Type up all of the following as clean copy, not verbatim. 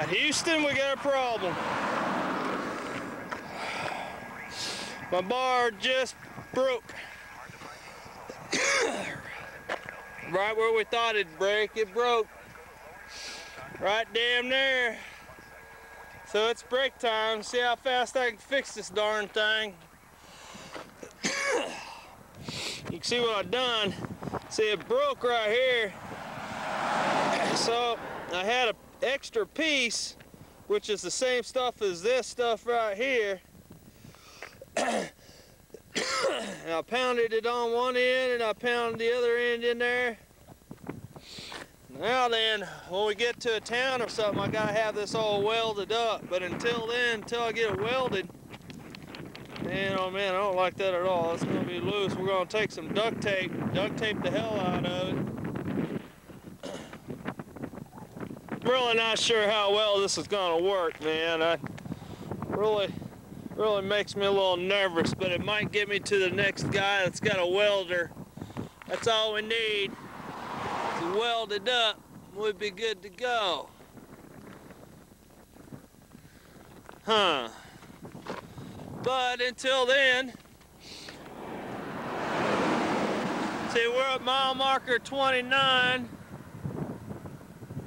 Houston, we got a problem. My bar just broke. Right where we thought it'd break, it broke. Right damn there. So it's break time. See how fast I can fix this darn thing. You can see what I've done. See, it broke right here. So I had an extra piece, which is the same stuff as this stuff right here. And I pounded it on one end and I pounded the other end in there. Now then, when we get to a town or something, I gotta have this all welded up. But until then, until I get it welded, man, oh man, I don't like that at all. It's gonna be loose. We're gonna take some duct tape the hell out of it. I'm really not sure how well this is gonna work, man. I really makes me a little nervous, but it might get me to the next guy that's got a welder. That's all we need. To weld it up, we'd be good to go. Huh. But until then, see, we're at mile marker 29.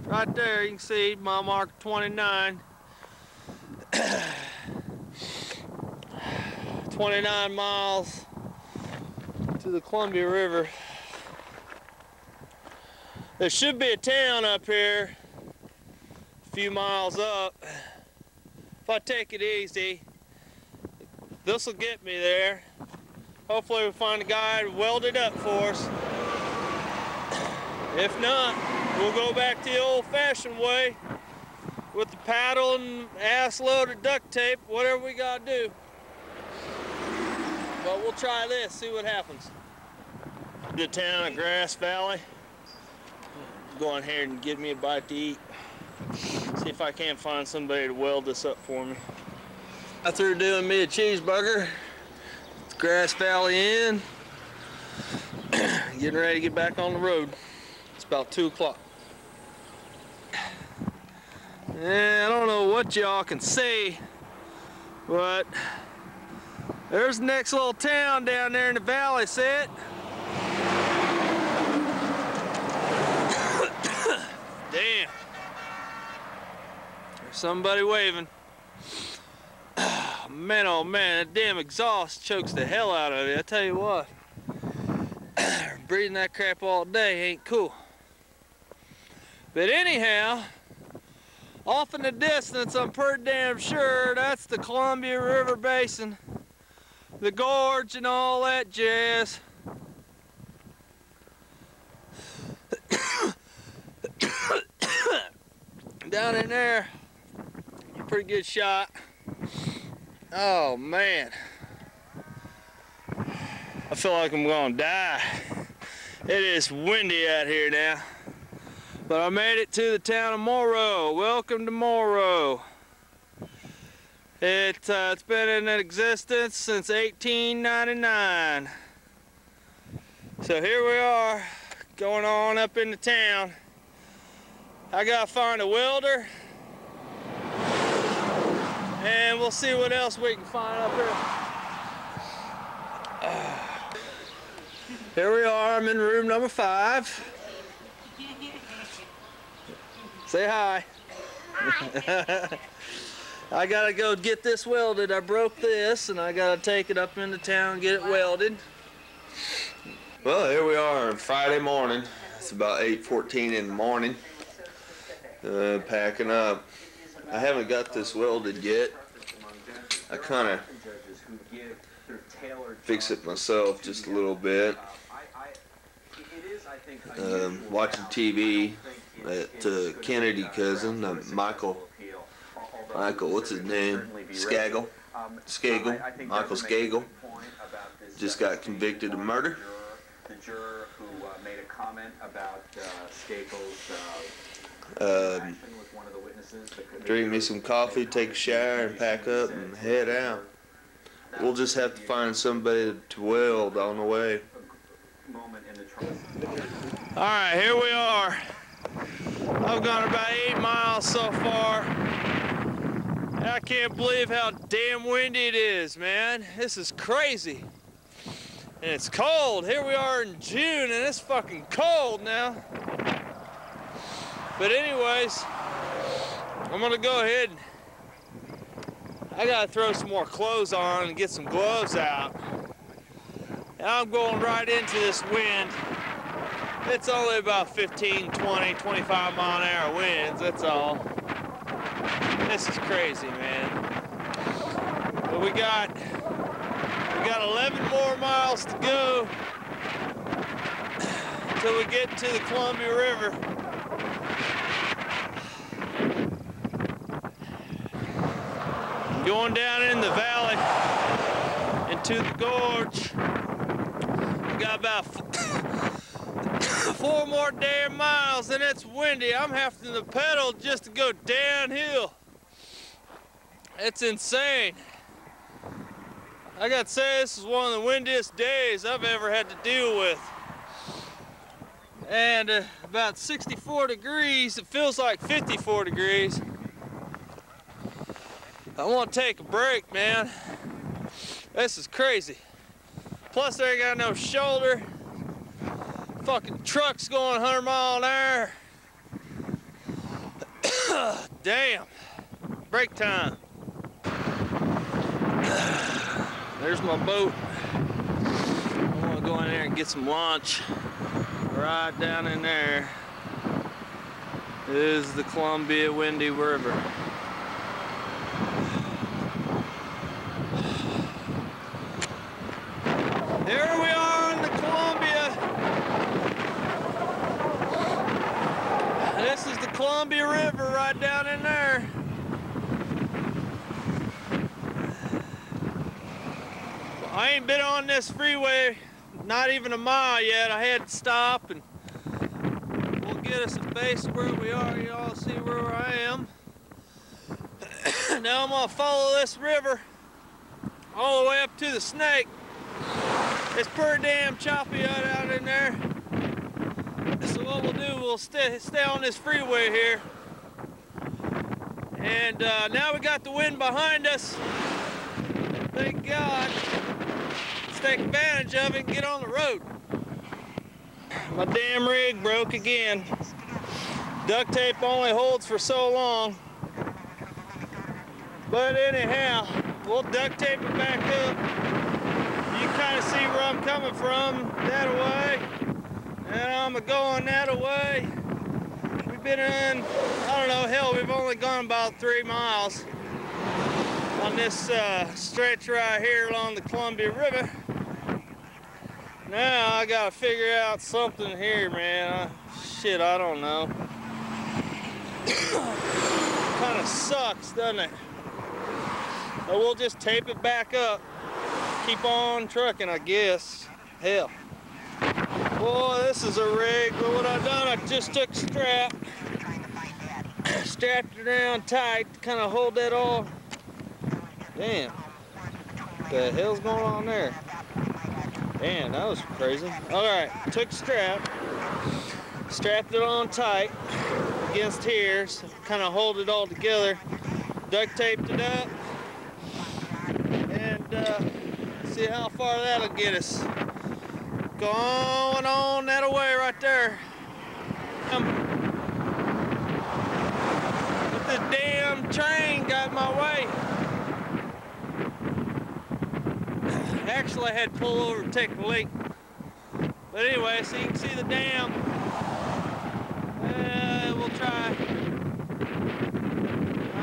Right there, you can see mile marker 29. 29 miles to the Columbia River. There should be a town up here, a few miles up. If I take it easy, this will get me there. Hopefully we'll find a guy to weld it up for us. If not, we'll go back to the old-fashioned way with the paddle and ass load of duct tape, whatever we gotta do. But we'll try this, see what happens. The town of Grass Valley. Go in here and get me a bite to eat. See if I can't find somebody to weld this up for me. After doing me a cheeseburger, it's Grass Valley Inn. Getting ready to get back on the road. It's about 2 o'clock. I don't know what y'all can see, but there's the next little town down there in the valley, see it? Damn. There's somebody waving. Man, oh man, that damn exhaust chokes the hell out of you. I tell you what. Breathing that crap all day ain't cool. But anyhow, off in the distance, I'm pretty damn sure that's the Columbia River Basin. The gorge and all that jazz. Down in there, pretty good shot. Oh man, I feel like I'm gonna die. It is windy out here now, but I made it to the town of Morrow. Welcome to Morrow. It's been in existence since 1899. So here we are, going on up into town. I gotta find a welder, and we'll see what else we can find up here. Here we are, I'm in room number 5. Say hi. I gotta go get this welded. I broke this, and I gotta take it up into town and get it welded. Well, here we are on Friday morning. It's about 8:14 in the morning. Packing up. I haven't got this welded yet. I kind of fix it myself just a little bit. Watching TV at Kennedy cousin, Michael, what's his name? Skagel. Michael Skagel. Just got convicted of murder. The juror who made a comment about Skagel's drink me some coffee, take a shower, and pack up and head out. We'll just have to find somebody to weld on the way. Alright, here we are. I've gone about 8 miles so far. I can't believe how damn windy it is, man. This is crazy. And it's cold. Here we are in June and it's fucking cold now. But anyways, I'm gonna go ahead and I gotta throw some more clothes on and get some gloves out. Now I'm going right into this wind. It's only about 15, 20, 25 mile an hour winds, that's all. This is crazy, man. But we got 11 more miles to go until we get to the Columbia River. Going down in the valley into the gorge. We got about 4 more damn miles and it's windy. I'm having to pedal just to go downhill. It's insane. I gotta say, this is one of the windiest days I've ever had to deal with. And about 64 degrees, it feels like 54 degrees. I want to take a break, man. This is crazy. Plus, they ain't got no shoulder. Fucking truck's going 100 mile an hour. Damn. Break time. There's my boat. I want to go in there and get some lunch. Right down in there is the Columbia Windy River. Here we are in the Columbia. This is the Columbia River right down in there. I ain't been on this freeway not even a mile yet. I had to stop and we'll get us a base where we are. You all see where I am. Now I'm gonna follow this river all the way up to the Snake. It's pretty damn choppy out in there. So what we'll do, we'll stay on this freeway here. And now we got the wind behind us. Thank God. Let's take advantage of it and get on the road. My damn rig broke again. Duct tape only holds for so long. But anyhow, we'll duct tape it back up. You can kind of see where I'm coming from, that way. And I'm going that way. We've been in, I don't know, hell, we've only gone about 3 miles on this stretch right here along the Columbia River. Now I gotta figure out something here, man. Shit, I don't know. Kind of sucks, doesn't it? But we'll just tape it back up. Keep on trucking, I guess. Hell. Boy, this is a rig. But what I've done, I just took a strap, strapped it around tight to kind of hold that all. Damn. What the hell's going on there? Damn, that was crazy. Alright, took a strap, strapped it on tight against here, so kind of hold it all together, duct taped it up, and see how far that'll get us. Going on that way right there. But this damn train got in my way. Actually, I had to pull over to take a leak. But anyway, so you can see the dam. We'll try.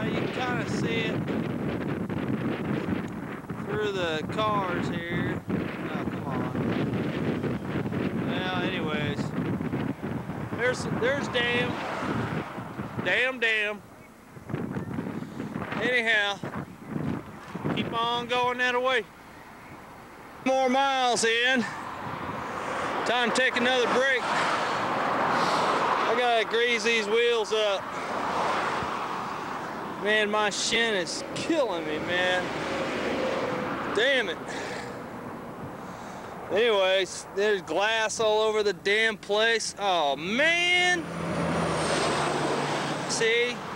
You can kind of see it through the cars here. Oh, come on. Well, anyways, there's dam. Dam. Anyhow, keep on going that way. More miles in. Time to take another break. I gotta grease these wheels up. Man, my shin is killing me, man. Damn it. Anyways, there's glass all over the damn place. Oh, man. See?